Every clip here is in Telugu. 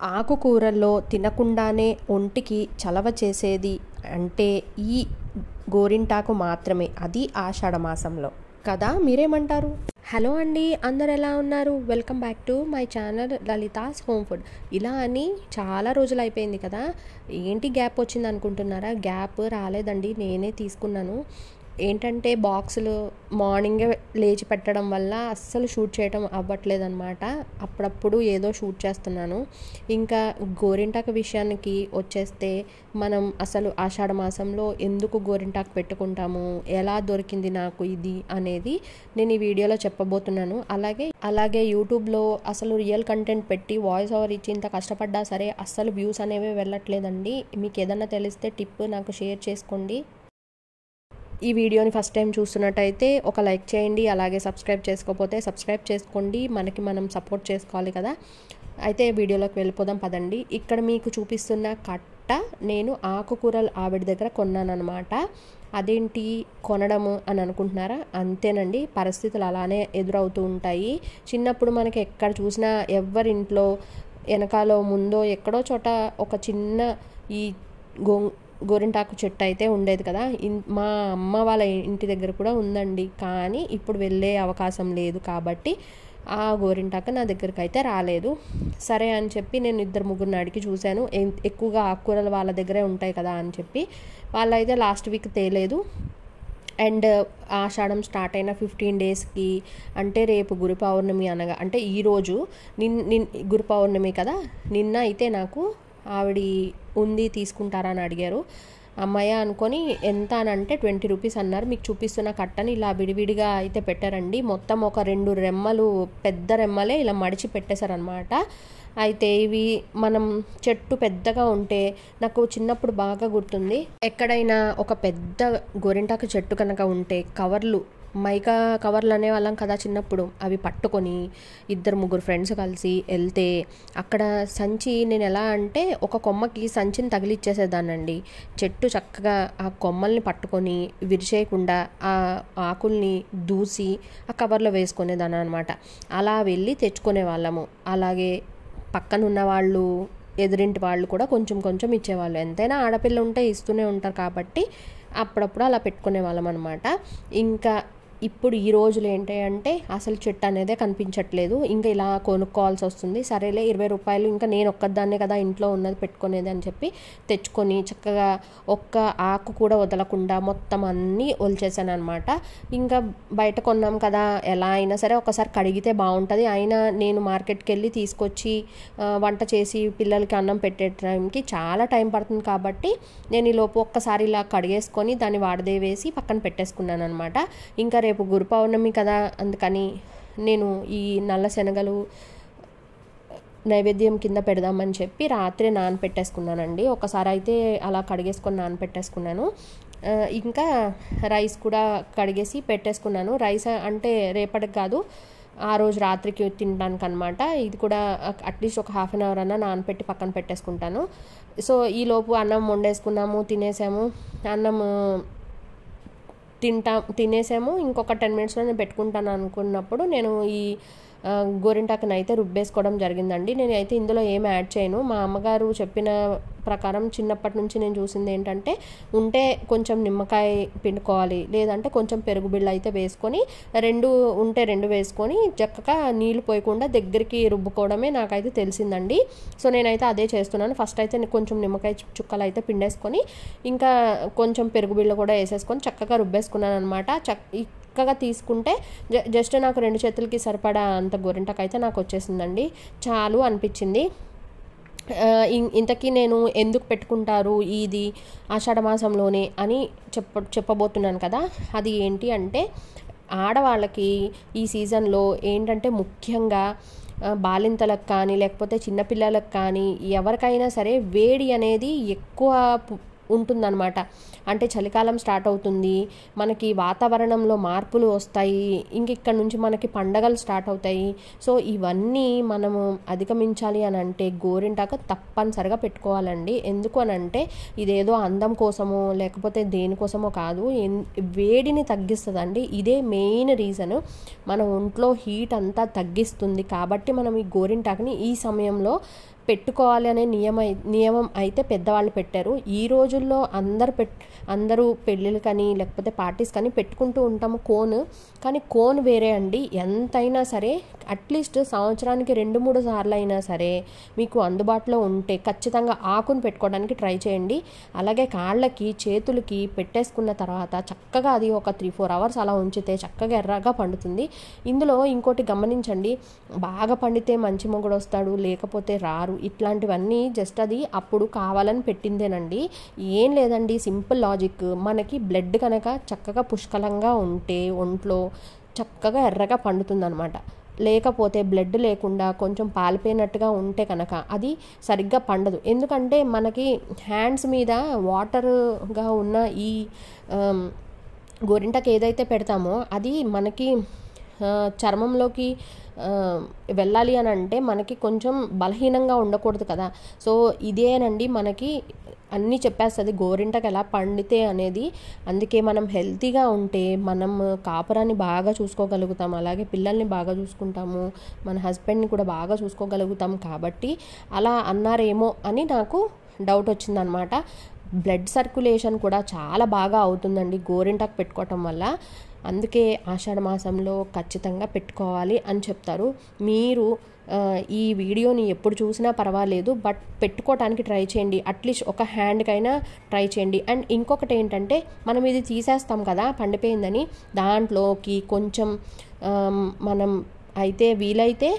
ఆకుకూరల్లో తినకుండానే ఒంటికి చలవ చేసేది అంటే ఈ గోరింటాకు మాత్రమే, అది ఆషాఢ మాసంలో కదా. మీరేమంటారు? హలో అండి, అందరు ఎలా ఉన్నారు? Welcome back to my channel Lalitha's home food. ఇలా అని చాలా రోజులు అయిపోయింది కదా, ఏంటి గ్యాప్ వచ్చింది అనుకుంటున్నారా? గ్యాప్ రాలేదండి, నేనే తీసుకున్నాను. ఏంటంటే బాక్సులు మార్నింగే లేచి పెట్టడం వల్ల అస్సలు షూట్ చేయడం అవ్వట్లేదన్నమాట. అప్పుడప్పుడు ఏదో షూట్ చేస్తున్నాను. ఇంకా గోరింటాకు విషయానికి వచ్చేస్తే, మనం అసలు ఆషాఢ మాసంలో ఎందుకు గోరింటాకు పెట్టుకుంటాము, ఎలా దొరికింది నాకు ఇది అనేది నేను ఈ వీడియోలో చెప్పబోతున్నాను. అలాగే యూట్యూబ్లో అసలు రియల్ కంటెంట్ పెట్టి వాయిస్ ఓవర్ ఇచ్చి ఇంత కష్టపడ్డా సరే అస్సలు వ్యూస్ అనేవి వెళ్ళట్లేదండి. మీకు ఏదన్నా తెలిస్తే టిప్ నాకు షేర్ చేసుకోండి. ఈ వీడియోని ఫస్ట్ టైం చూస్తున్నట్టయితే ఒక లైక్ చేయండి, అలాగే సబ్స్క్రైబ్ చేసుకోకపోతే సబ్స్క్రైబ్ చేసుకోండి. మనం సపోర్ట్ చేసుకోవాలి కదా. అయితే వీడియోలోకి వెళ్ళిపోదాం పదండి. ఇక్కడ మీకు చూపిస్తున్న కట్ట నేను ఆకుకూరలు ఆవిడ దగ్గర కొన్నాను అనమాట. అదేంటి కొనడము అని అనుకుంటున్నారా? అంతేనండి, పరిస్థితులు అలానే ఎదురవుతూ ఉంటాయి. చిన్నప్పుడు మనకి ఎక్కడ చూసినా ఎవరింట్లో వెనకాలో ముందో ఎక్కడో చోట ఒక చిన్న ఈ గోరింటాకు చెట్టు అయితే ఉండేది కదా. మా అమ్మ వాళ్ళ ఇంటి దగ్గర కూడా ఉందండి, కానీ ఇప్పుడు వెళ్ళే అవకాశం లేదు కాబట్టి ఆ గోరింటాకు నా దగ్గరికి అయితే రాలేదు. సరే అని చెప్పి నేను 2-3 అడిగి చూశాను. ఎక్కువగా ఆకుకూరలు వాళ్ళ దగ్గరే ఉంటాయి కదా అని చెప్పి, వాళ్ళైతే లాస్ట్ వీక్ తేలేదు. అండ్ ఆషాఢం స్టార్ట్ అయిన 15 డేస్కి, అంటే రేపు గురు పౌర్ణమి అనగా, అంటే ఈరోజు గురు పౌర్ణమి కదా, నిన్న అయితే నాకు ఆవిడ ఉంది తీసుకుంటారా అని అడిగారు. అమ్మాయి అనుకొని ఎంత అని అంటే 20 రూపీస్ అన్నారు. మీకు చూపిస్తున్న కట్టని ఇలా విడివిడిగా అయితే పెట్టారండి. మొత్తం ఒక 2 రెమ్మలు, పెద్ద రెమ్మలే ఇలా మడిచి పెట్టేశారనమాట. అయితే ఇవి మనం చెట్టు పెద్దగా ఉంటే, నాకు చిన్నప్పుడు బాగా గుర్తుంది, ఎక్కడైనా ఒక పెద్ద గోరింటాకు చెట్టు కనుక ఉంటే మైకా కవర్లు అనేవాళ్ళం కదా చిన్నప్పుడు, అవి పట్టుకొని 2-3 ఫ్రెండ్స్ కలిసి వెళ్తే అక్కడ సంచి, నేను ఎలా అంటే ఒక కొమ్మకి సంచిని తగిలిచ్చేసేదానండి. చెట్టు చక్కగా ఆ కొమ్మల్ని పట్టుకొని విరిచేయకుండా ఆ ఆకుల్ని దూసి ఆ కవర్లో వేసుకునేదాన్ని అనమాట. అలా వెళ్ళి తెచ్చుకునే వాళ్ళము. అలాగే పక్కనున్న వాళ్ళు, ఎదురింటి వాళ్ళు కూడా కొంచెం కొంచెం ఇచ్చేవాళ్ళు. ఎంతైనా ఆడపిల్ల ఉంటే ఇస్తూనే ఉంటారు కాబట్టి అప్పుడప్పుడు అలా పెట్టుకునే వాళ్ళం అనమాట. ఇంకా ఇప్పుడు ఈ రోజులు ఏంటి అంటే అసలు చెట్టు అనేదే కనిపించట్లేదు. ఇంకా ఇలా కొనుక్కోవాల్సి వస్తుంది. సరేలే 20 రూపాయలు, ఇంకా నేను ఒక్కదాన్నే కదా ఇంట్లో ఉన్నది పెట్టుకునేది అని చెప్పి తెచ్చుకొని చక్కగా ఒక్క ఆకు కూడా వదలకుండా మొత్తం అన్నీ ఒలిచేసాను అనమాట. ఇంకా బయట కొన్నాం కదా, ఎలా అయినా సరే ఒకసారి కడిగితే బాగుంటుంది. అయినా నేను మార్కెట్కి వెళ్ళి తీసుకొచ్చి వంట చేసి పిల్లలకి అన్నం పెట్టే టైంకి చాలా టైం పడుతుంది కాబట్టి నేను ఈ లోపు ఒక్కసారి ఇలా కడిగేసుకొని దాన్ని వాడదేవేసి పక్కన పెట్టేసుకున్నాను అనమాట. ఇంకా రేపు గురు పౌర్ణమి కదా, అందుకని నేను ఈ నల్ల శనగలు నైవేద్యం కింద పెడదామని చెప్పి రాత్రి నానపెట్టేసుకున్నానండి. ఒకసారి అయితే అలా కడిగేసుకొని నానపెట్టేసుకున్నాను. ఇంకా రైస్ కూడా కడిగేసి పెట్టేసుకున్నాను. రైస్ అంటే రేపటికి కాదు, ఆ రోజు రాత్రికి తినడానికి అనమాట. ఇది కూడా అట్లీస్ట్ ఒక హాఫ్ అన్ అవర్ అన్నా నానపెట్టి పక్కన పెట్టేసుకుంటాను. సో ఈలోపు అన్నం వండేసుకున్నాము, తినేసాము. అన్నం తినేసాము. ఇంకొక 10 మినిట్స్లో నేను పెట్టుకుంటాను అనుకున్నప్పుడు నేను ఈ గోరింటాకుని అయితే రుబ్బేసుకోవడం జరిగిందండి. నేను అయితే ఇందులో ఏం యాడ్ చేయను. మా అమ్మగారు చెప్పిన ప్రకారం చిన్నప్పటి నుంచి నేను చూసింది ఏంటంటే, ఉంటే కొంచెం నిమ్మకాయ పిండుకోవాలి, లేదంటే కొంచెం పెరుగు బిళ్ళ అయితే వేసుకొని, 2 వేసుకొని చక్కగా నీళ్లు పోయకుండా దగ్గరికి రుబ్బుకోవడమే నాకైతే తెలిసిందండి. సో నేనైతే అదే చేస్తున్నాను. ఫస్ట్ అయితే కొంచెం నిమ్మకాయ చుక్కలు అయితే పిండేసుకొని, ఇంకా కొంచెం పెరుగు బిళ్ళ కూడా వేసేసుకొని చక్కగా రుబ్బేసుకున్నాను అనమాట. చక్కగా తీసుకుంటే జస్ట్ నాకు 2 చేతులకి సరిపడా అంత గోరింటాకు అయితే నాకు వచ్చేసిందండి. చాలు అనిపించింది. ఇంతకీ నేను ఎందుకు పెట్టుకుంటారు ఇది ఆషాఢ మాసంలోనే అని చెప్పబోతున్నాను కదా. అది ఏంటి అంటే, ఆడవాళ్ళకి ఈ సీజన్లో ఏంటంటే ముఖ్యంగా బాలింతలకు కానీ లేకపోతే చిన్నపిల్లలకు కానీ ఎవరికైనా సరే వేడి అనేది ఎక్కువ ఉంటుందన్నమాట. అంటే చలికాలం స్టార్ట్ అవుతుంది, మనకి వాతావరణంలో మార్పులు వస్తాయి, ఇక్కడ నుంచి మనకి పండగలు స్టార్ట్ అవుతాయి. సో ఇవన్నీ మనము అధిగమించాలి అని అంటే గోరింటాకు తప్పనిసరిగా పెట్టుకోవాలండి. ఎందుకు అని అంటే ఇదేదో అందం కోసమో లేకపోతే దేనికోసమో కాదు, వేడిని తగ్గిస్తుందండి. ఇదే మెయిన్ రీజన్. మన ఒంట్లో హీట్ అంతా తగ్గిస్తుంది కాబట్టి మనం ఈ గోరింటాకుని ఈ సమయంలో పెట్టుకోవాలి అనే నియమం అయితే పెద్దవాళ్ళు పెట్టారు. ఈ రోజుల్లో అందరూ పెళ్ళిళ్ళకని లేకపోతే పార్టీస్ కానీ పెట్టుకుంటూ ఉంటాము కానీ కోన్ వేరే అండి. ఎంతైనా సరే అట్లీస్ట్ సంవత్సరానికి 2-3 సార్లు అయినా సరే మీకు అందుబాటులో ఉంటే ఖచ్చితంగా ఆకును పెట్టుకోవడానికి ట్రై చేయండి. అలాగే కాళ్ళకి చేతులకి పెట్టేసుకున్న తర్వాత చక్కగా అది ఒక 3-4 అవర్స్ అలా ఉంచితే చక్కగా ఎర్రగా పండుతుంది. ఇందులో ఇంకోటి గమనించండి, బాగా పండితే మంచి మొగుడు వస్తాడు లేకపోతే రారు, ఇట్లాంటివన్నీ జస్ట్ అది అప్పుడు కావాలని పెట్టిందేనండి. ఏం లేదండి, సింపుల్ లాజిక్. మనకి బ్లడ్ కనుక చక్కగా పుష్కలంగా ఉంటే ఒంట్లో చక్కగా ఎర్రగా పండుతుందన్నమాట. లేకపోతే బ్లడ్ లేకుండా కొంచెం పాలిపోయినట్టుగా ఉంటే కనుక అది సరిగ్గా పండదు. ఎందుకంటే మనకి హ్యాండ్స్ మీద వాటర్గా ఉన్న ఈ గోరింటాకు ఏదైతే పెడతామో అది మనకి చర్మంలోకి వెళ్ళాలి అని అంటే మనకి కొంచెం బలహీనంగా ఉండకూడదు కదా. సో ఇదేనండి మనకి అన్నీ చెప్పేస్తుంది గోరింటాకు ఎలా పండితే అనేది. అందుకే మనం హెల్తీగా ఉంటే మనం కాపురాన్ని బాగా చూసుకోగలుగుతాం, అలాగే పిల్లల్ని బాగా చూసుకుంటాము, మన హస్బెండ్ని కూడా బాగా చూసుకోగలుగుతాం. కాబట్టి అలా అన్నారేమో అని నాకు డౌట్ వచ్చిందనమాట. బ్లడ్ సర్క్యులేషన్ కూడా చాలా బాగా అవుతుందండి గోరింటాకు పెట్టుకోవటం వల్ల. అందుకే ఆషాఢ మాసంలో ఖచ్చితంగా పెట్టుకోవాలి అని చెప్తారు. మీరు ఈ వీడియోని ఎప్పుడు చూసినా పర్వాలేదు, బట్ పెట్టుకోవడానికి ట్రై చేయండి. అట్లీస్ట్ ఒక హ్యాండ్కైనా ట్రై చేయండి. అండ్ ఇంకొకటి ఏంటంటే, మనం ఇది తీసేస్తాం కదా పండిపోయిందని, దాంట్లోకి కొంచెం మనం అయితే వీలైతే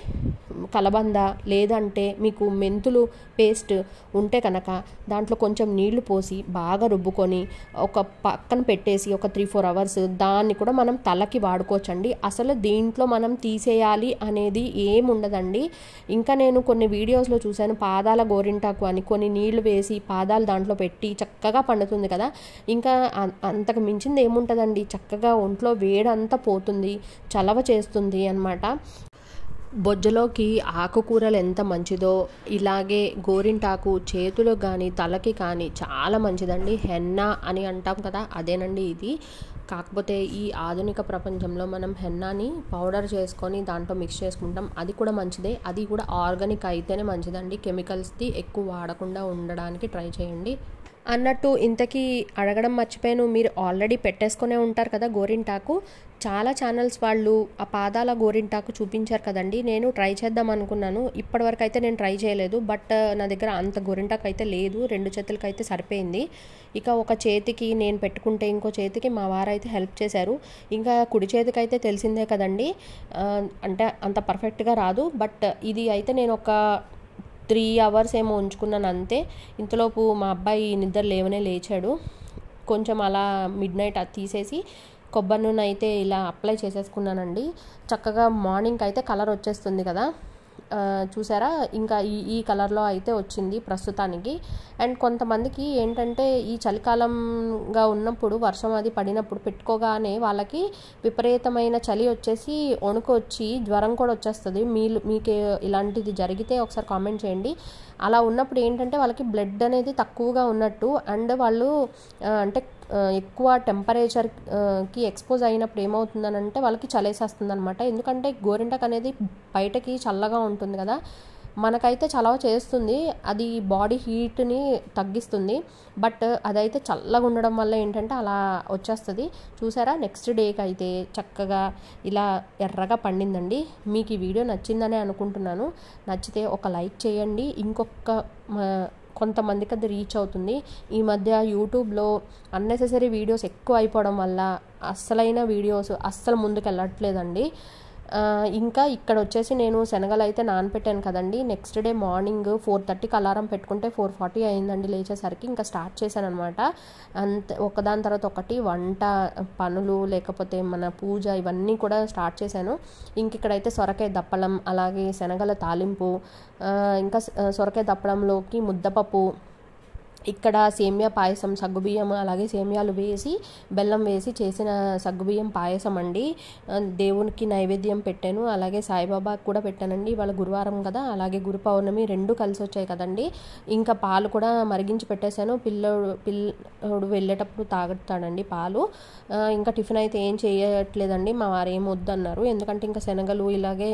కలబంద లేదంటే మీకు మెంతులు పేస్ట్ ఉంటే కనుక దాంట్లో కొంచెం నీళ్లు పోసి బాగా రుబ్బుకొని ఒక పక్కన పెట్టేసి ఒక 3-4 అవర్స్ దాన్ని కూడా మనం తలకి వాడుకోవచ్చండి. అసలు దీంట్లో మనం తీసేయాలి అనేది ఏముండదండి. ఇంకా నేను కొన్ని వీడియోస్లో చూశాను, పాదాల గోరింటాకు అని కొన్ని నీళ్లు వేసి పాదాలు దాంట్లో పెట్టి చక్కగా పండుతుంది కదా. ఇంకా అంతకు మించింది ఏముంటుందండి, చక్కగా ఒంట్లో వేడంతా పోతుంది, చలవ చేస్తుంది అన్నమాట. బొజ్జలోకి ఆకుకూరలు ఎంత మంచిదో ఇలాగే గోరింటాకు చేతులకు కానీ తలకి కానీ చాలా మంచిదండి. హెన్నా అని అంటాం కదా, అదేనండి ఇది. కాకపోతే ఈ ఆధునిక ప్రపంచంలో మనం హెన్నాని పౌడర్ చేసుకొని దాంట్లో మిక్స్ చేసుకుంటాం, అది కూడా మంచిదే. అది కూడా ఆర్గానిక్ అయితేనే మంచిదండి. కెమికల్స్ది ఎక్కువ వాడకుండా ఉండడానికి ట్రై చేయండి. అన్నట్టు ఇంతకీ అడగడం మర్చిపోయాను, మీరు ఆల్రెడీ పెట్టేసుకునే ఉంటారు కదా గోరింటాకు. చాలా ఛానల్స్ వాళ్ళు ఆ పాదాల గోరింటాకు చూపించారు కదండి. నేను ట్రై చేద్దాం అనుకున్నాను, ఇప్పటివరకు అయితే నేను ట్రై చేయలేదు. బట్ నా దగ్గర అంత గోరింటాకు అయితే లేదు, 2 చేతులకి అయితే సరిపోయింది. ఇక ఒక చేతికి నేను పెట్టుకుంటే ఇంకో చేతికి మా వారైతే హెల్ప్ చేశారు. ఇంకా కుడి చేతికి అయితే తెలిసిందే కదండి, అంటే అంత పర్ఫెక్ట్గా రాదు. బట్ ఇది అయితే నేను ఒక 3 అవర్స్ ఏమో ఉంచుకున్నాను అంతే. ఇంతలోపు మా అబ్బాయి నిద్ర లేచాడు. కొంచెం అలా మిడ్ నైట్ అది తీసేసి కొబ్బరి నూనె అయితే ఇలా అప్లై చేసేసుకున్నానండి. చక్కగా మార్నింగ్ అయితే కలర్ వచ్చేస్తుంది కదా, చూసారా. ఇంకా ఈ కలర్లో అయితే వచ్చింది ప్రస్తుతానికి. అండ్ కొంతమందికి ఏంటంటే ఈ చలికాలంగా ఉన్నప్పుడు వర్షం అది పడినప్పుడు పెట్టుకోగానే వాళ్ళకి విపరీతమైన చలి వచ్చేసి వణుకు వచ్చి జ్వరం కూడా వచ్చేస్తుంది. మీకు ఇలాంటిది జరిగితే ఒకసారి కామెంట్ చేయండి. అలా ఉన్నప్పుడు ఏంటంటే వాళ్ళకి బ్లడ్ అనేది తక్కువగా ఉన్నట్టు, అండ్ వాళ్ళు అంటే ఎక్కువ టెంపరేచర్కి ఎక్స్పోజ్ అయినప్పుడు ఏమవుతుందనంటే వాళ్ళకి చలేసేస్తుంది అనమాట. ఎందుకంటే గోరింటాకు అనేది బయటకి చల్లగా ఉంటుంది కదా, మనకైతే చలవ చేస్తుంది, అది బాడీ హీట్ని తగ్గిస్తుంది. బట్ అదైతే చల్లగా ఉండడం వల్ల ఏంటంటే అలా వచ్చేస్తుంది. చూసారా, నెక్స్ట్ డేకి అయితే చక్కగా ఇలా ఎర్రగా పండిందండి. మీకు ఈ వీడియో నచ్చిందనే అనుకుంటున్నాను. నచ్చితే ఒక లైక్ చేయండి, కొంతమందికి అది రీచ్ అవుతుంది. ఈ మధ్య యూట్యూబ్లో అన్నెసెసరీ వీడియోస్ ఎక్కువ అయిపోవడం వల్ల అస్సలైన వీడియోస్ అస్సలు ముందుకు వెళ్ళట్లేదండి. ఇంకా ఇక్కడ వచ్చేసి నేను శనగలు అయితే నానపెట్టాను కదండి. నెక్స్ట్ డే మార్నింగ్ 4:30కి అలారం పెట్టుకుంటే 4:40 అయిందండి లేచేసరికి. ఇంకా స్టార్ట్ చేశాను అనమాట. అంతే, ఒకదాని తర్వాత ఒకటి వంట పనులు లేకపోతే మన పూజ ఇవన్నీ కూడా స్టార్ట్ చేశాను. ఇంక ఇక్కడైతే సొరకాయ దప్పడం, అలాగే శనగల తాలింపు, ఇంకా సొరకాయ దప్పడంలోకి ముద్దపప్పు, ఇక్కడ సేమియా పాయసం, సగ్గుబియ్యం అలాగే సేమియాలు వేసి బెల్లం వేసి చేసిన సగ్గుబియ్యం పాయసం అండి. దేవునికి నైవేద్యం పెట్టాను, అలాగే సాయిబాబాకి కూడా పెట్టానండి. ఇవాళ గురువారం కదా, అలాగే గురు పౌర్ణమి 2 కలిసి వచ్చాయి కదండి. ఇంకా పాలు కూడా మరిగించి పెట్టేశాను. పిల్లోడు వెళ్ళేటప్పుడు తాగుతాడండి పాలు. ఇంకా టిఫిన్ అయితే ఏం చేయట్లేదండి, మా వారు ఏం వద్దన్నారు. ఎందుకంటే ఇంకా శనగలు ఇలాగే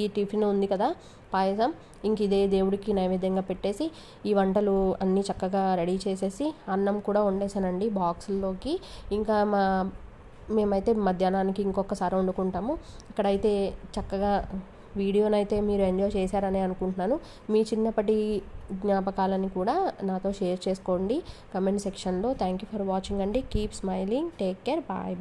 ఈ టిఫిన్ ఉంది కదా పాయసం, ఇంక ఇదే దేవుడికి నైవేద్యంగా పెట్టేసి ఈ వంటలు అన్నీ చక్కగా రెడీ చేసేసి అన్నం కూడా వండేసానండి బాక్సుల్లోకి. ఇంకా మేమైతే మధ్యాహ్నానికి ఇంకొకసారి వండుకుంటాము. ఇక్కడైతే చక్కగా వీడియోనైతే మీరు ఎంజాయ్ చేశారని అనుకుంటున్నాను. మీ చిన్నప్పటి జ్ఞాపకాలని కూడా నాతో షేర్ చేసుకోండి కమెంట్ సెక్షన్లో. థ్యాంక్ యూ ఫర్ వాచింగ్ అండి. Keep smiling, take care, bye.